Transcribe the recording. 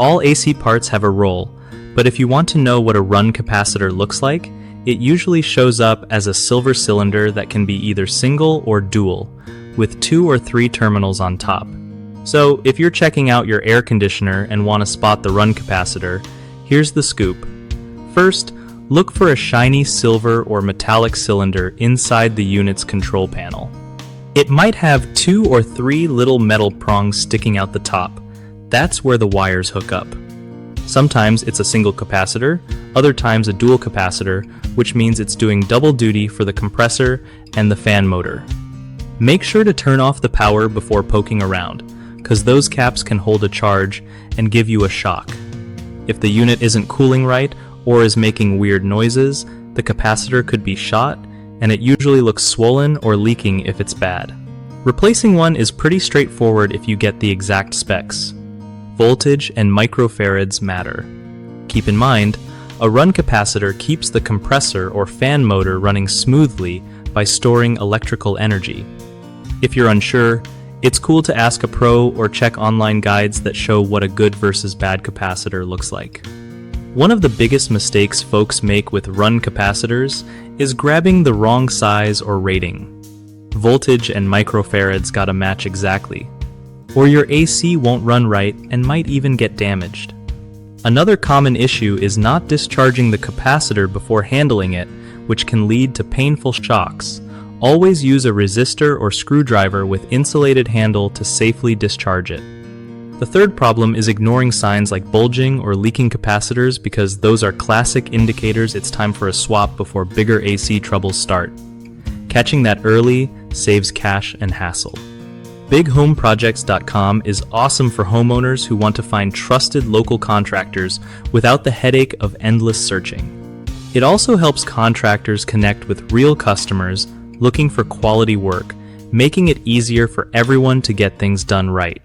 All AC parts have a role, but if you want to know what a run capacitor looks like, it usually shows up as a silver cylinder that can be either single or dual, with 2 or 3 terminals on top. So if you're checking out your air conditioner and want to spot the run capacitor, here's the scoop. First, look for a shiny silver or metallic cylinder inside the unit's control panel. It might have 2 or 3 little metal prongs sticking out the top. That's where the wires hook up. Sometimes it's a single capacitor, other times a dual capacitor, which means it's doing double duty for the compressor and the fan motor. Make sure to turn off the power before poking around, because those caps can hold a charge and give you a shock. If the unit isn't cooling right or is making weird noises, the capacitor could be shot, and it usually looks swollen or leaking if it's bad. Replacing one is pretty straightforward if you get the exact specs. Voltage and microfarads matter. Keep in mind, a run capacitor keeps the compressor or fan motor running smoothly by storing electrical energy. If you're unsure, it's cool to ask a pro or check online guides that show what a good versus bad capacitor looks like. One of the biggest mistakes folks make with run capacitors is grabbing the wrong size or rating. Voltage and microfarads gotta match exactly, or your AC won't run right and might even get damaged. Another common issue is not discharging the capacitor before handling it, which can lead to painful shocks. Always use a resistor or screwdriver with insulated handle to safely discharge it. The third problem is ignoring signs like bulging or leaking capacitors, because those are classic indicators it's time for a swap before bigger AC troubles start. Catching that early saves cash and hassle. BigHomeProjects.com is awesome for homeowners who want to find trusted local contractors without the headache of endless searching. It also helps contractors connect with real customers looking for quality work, making it easier for everyone to get things done right.